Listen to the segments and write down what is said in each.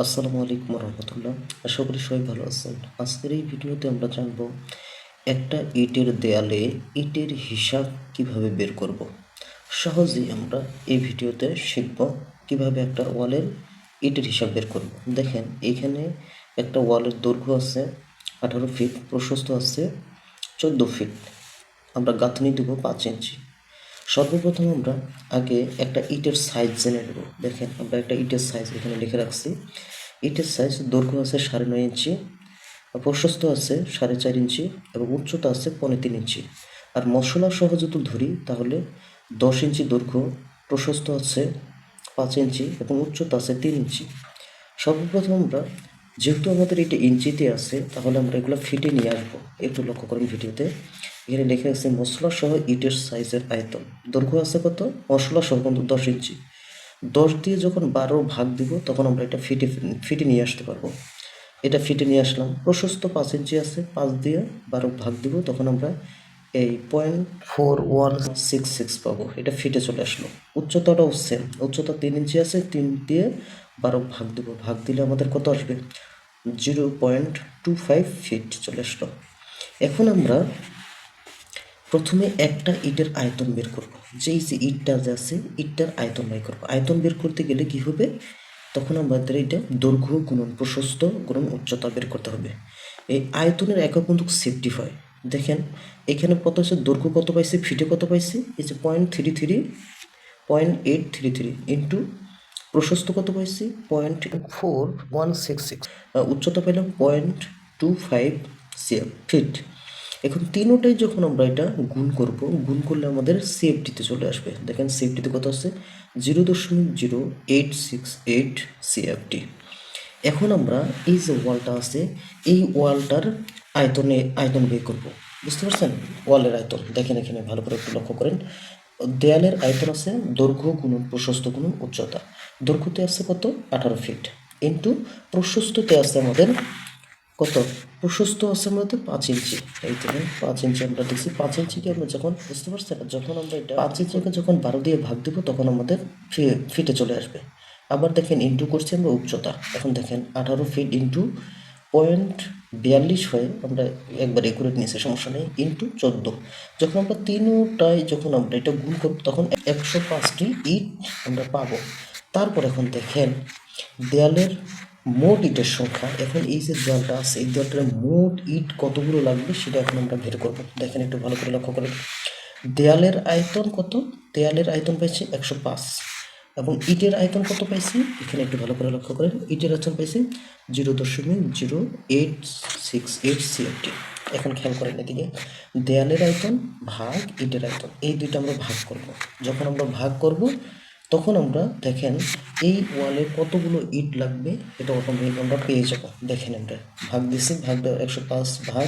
আসসালামু আলাইকুম রহমতুল্লাহ। আশা করি সবাই ভালো আছেন। আজকের এই ভিডিওতে আমরা জানব একটা ইটের দেয়ালে ইটের হিসাব কিভাবে বের করব। সহজেই আমরা এই ভিডিওতে শিখব কিভাবে একটা ওয়ালের ইটের হিসাব বের করব। দেখেন এখানে একটা ওয়ালের দৈর্ঘ্য আছে 18 ফিট, প্রশস্ত আছে 14 ফিট। আমরা গাঁথনি দেব 5 ইঞ্চি। সর্বপ্রথম আমরা আগে একটা ইটের সাইজ জেনে নেব। দেখেন আমরা একটা ইটের সাইজ এখানে লিখে রাখছি। ইটের সাইজ দৈর্ঘ্য আছে 9.5 ইঞ্চি, প্রশস্ত আছে 4.5 ইঞ্চি এবং উচ্চতা আছে 3.5 ইঞ্চি। আর মশলা সহ যদি ধরি তাহলে 10 ইঞ্চি দৈর্ঘ্য, প্রশস্ত আছে 5 ইঞ্চি এবং উচ্চতা আছে 3 ইঞ্চি। সর্বপ্রথম আমরা যেহেতু আমাদের এটা ইঞ্চিতে আছে তাহলে আমরা এগুলো ফিটে নিয়ে আসবো। একটু লক্ষ্য করেন ভিডিওতে এখানে লিখে আছে মশলা সহ ইটের সাইজের আয়তন। দৈর্ঘ্য আছে কত? মশলা সহ কিন্তু 10 ইঞ্চি। 10 দিয়ে যখন 12 ভাগ দিব তখন আমরা এটা ফিটে নিয়ে আসতে পারবো। এটা ফিটে নিয়ে আসলাম। প্রশস্ত 5 ইঞ্চি আছে, 5 দিয়ে 12 ভাগ দিব তখন আমরা এই 0.4166 পাবো। এটা ফিটে চলে আসলো। উচ্চতাটাও সেম, উচ্চতা 3 ইঞ্চি আছে, 3 দিয়ে 12 ভাগ দিব, ভাগ দিলে আমাদের কত আসবে? 0.25 ফিট চলে আসলো। এখন আমরা প্রথমে একটা ইটের আয়তন বের করব। যেই যে ইটটা আছে ইটটার আয়তন বের করবো। আয়তন বের করতে গেলে কি হবে? তখন আমাদের এটা দৈর্ঘ্য গুণন প্রশস্ত গুণন উচ্চতা বের করতে হবে। এই আয়তনের একক কিন্তু সেফটি হয়। দেখেন এখানে কত আছে, দৈর্ঘ্য কত পাইছে, ফিটে কত পাইছে, এই যে 0.833 ইন্টু প্রশস্ত কত পাইছি 0.4166, উচ্চতা পেলাম 0.25 ফিট। এখন তিনোটাই যখন আমরা এটা গুণ করব, গুণ করলে আমাদের সিএফটিতে চলে আসবে। দেখেন সিএফটিতে কত আছে? 0.0868 সিএফটি। এখন আমরা এই যে ওয়ালটা আছে এই ওয়ালটার আয়তন বের করব। বুঝতে পারছেন? ওয়ালের আয়তন দেখেন এখানে ভালো করে একটু লক্ষ্য করেন। দেয়ালের আয়তন আছে দৈর্ঘ্য গুণন প্রশস্ত গুণন উচ্চতা। দৈর্ঘ্যতে আছে কত? 18 ফিট ইন্টু প্রশস্ততে আছে আমাদের কত? প্রশস্ত আছে আমাদের 5 ইঞ্চি। এই দেখেন 5 ইঞ্চি আমরা দেখছি। 5 ইঞ্চিকে আমরা যখন, বুঝতে পারছেন, যখন আমরা এটা 5 ইঞ্চিকে যখন 12 দিয়ে ভাগ দেবো তখন আমাদের ফিটে চলে আসবে। আবার দেখেন ইন্টু করছি আমরা উচ্চতা। এখন দেখেন 18 ফিট ইন্টু 0.42 হয়ে আমরা একবার একুরেট নিয়েছি, সমস্যা নেই, ইন্টু 14। যখন আমরা তিনটায় যখন আমরা এটা গুণ করব তখন 105টি ইট আমরা পাবো। তারপর এখন দেখেন দেয়ালের মোট ইটের সংখ্যা। এখন এই যে দেয়ালটা আছে এই দেয়ালটার মোট ইট কতগুলো লাগবে সেটা এখন আমরা বের করবো। দেখেন একটু ভালো করে লক্ষ্য করেন। দেয়ালের আয়তন কত? দেয়ালের আয়তন পাইছি 105 এবং ইটের আয়তন কত পাইছি? এখানে একটু ভালো করে লক্ষ্য করেন। ইটের আয়তন পাইছি 0.0868 সিএফটি। এখন খেয়াল করেন এদিকে, দেয়ালের আয়তন ভাগ ইটের আয়তন, এই দুইটা আমরা ভাগ করব। যখন আমরা ভাগ করব তখন আমরা দেখেন এই ওয়ালে কতগুলো ইট লাগবে এটা অটোমেটিক আমরা পেয়ে যাব। দেখেন আমরা ভাগ দিছি, ভাগ দেওয়া 105 ভাগ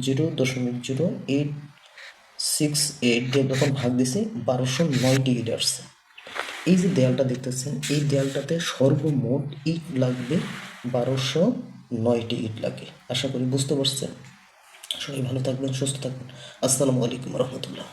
0.0868 দিয়ে যখন ভাগ দিছি 1209টি ইট আসছে। এই যে দেয়ালটা দেখতেছেন এই দেয়ালটাতে সর্বমোট ইট লাগবে 1209টি ইট লাগে। আশা করি বুঝতে পারছেন। সবাই ভালো থাকবেন, সুস্থ থাকবেন। আসসালামু আলাইকুম রহমতুল্লাহ।